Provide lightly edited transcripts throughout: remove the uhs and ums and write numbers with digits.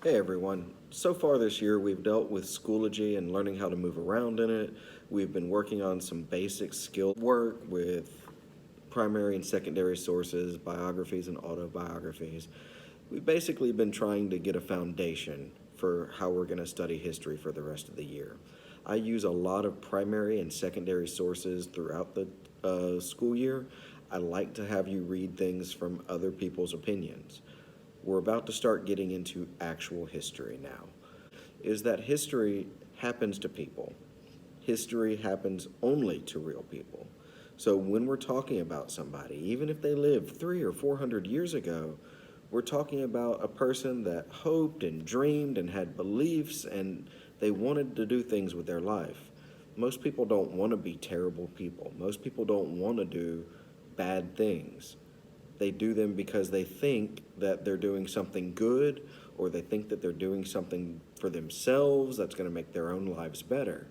Hey everyone. So far this year, we've dealt with Schoology and learning how to move around in it. We've been working on some basic skill work with primary and secondary sources, biographies and autobiographies. We've basically been trying to get a foundation for how we're going to study history for the rest of the year. I use a lot of primary and secondary sources throughout the school year. I like to have you read things from other people's opinions. We're about to start getting into actual history now. Is that history happens to people. History happens only to real people. So when we're talking about somebody, even if they lived 300 or 400 years ago, we're talking about a person that hoped and dreamed and had beliefs and they wanted to do things with their life. Most people don't want to be terrible people. Most people don't want to do bad things. They do them because they think that they're doing something good or they think that they're doing something for themselves that's going to make their own lives better.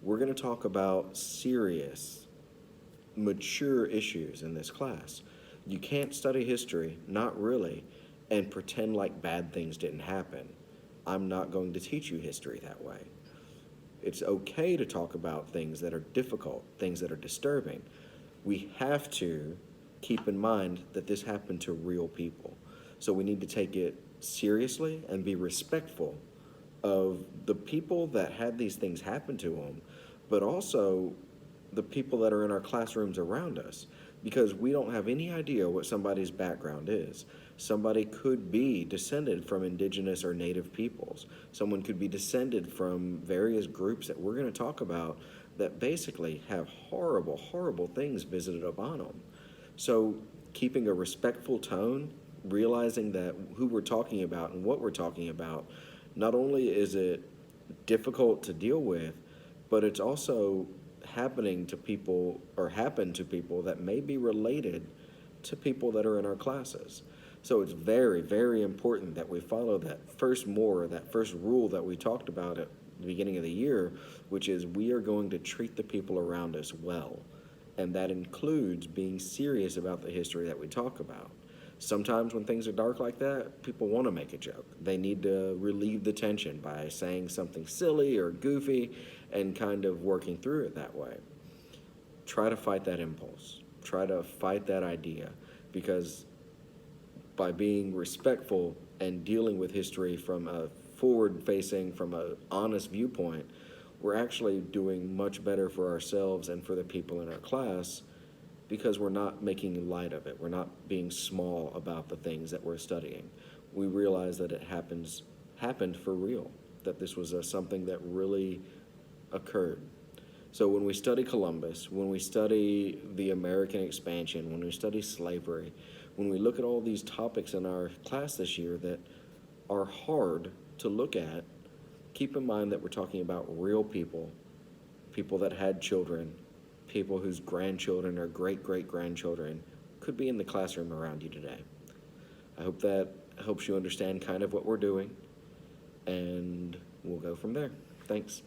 We're going to talk about serious, mature issues in this class. You can't study history, not really, and pretend like bad things didn't happen. I'm not going to teach you history that way. It's okay to talk about things that are difficult, things that are disturbing. We have to keep in mind that this happened to real people. So we need to take it seriously and be respectful of the people that had these things happen to them, but also the people that are in our classrooms around us, because we don't have any idea what somebody's background is. Somebody could be descended from indigenous or native peoples. Someone could be descended from various groups that we're going to talk about that basically have horrible, horrible things visited upon them. So, keeping a respectful tone, realizing that who we're talking about and what we're talking about, not only is it difficult to deal with, but it's also happening to people or happened to people that may be related to people that are in our classes. So it's very, very important that we follow that first rule that we talked about at the beginning of the year, which is we are going to treat the people around us well. And that includes being serious about the history that we talk about. Sometimes when things are dark like that, people want to make a joke. They need to relieve the tension by saying something silly or goofy and kind of working through it that way. Try to fight that impulse. Try to fight that idea because by being respectful and dealing with history from a forward facing, from an honest viewpoint, we're actually doing much better for ourselves and for the people in our class because we're not making light of it. We're not being small about the things that we're studying. We realize that it happened for real, that this was something that really occurred. So when we study Columbus, when we study the American expansion, when we study slavery, when we look at all these topics in our class this year that are hard to look at, keep in mind that we're talking about real people, people that had children, people whose grandchildren or great great grandchildren could be in the classroom around you today. I hope that helps you understand kind of what we're doing, and we'll go from there. Thanks.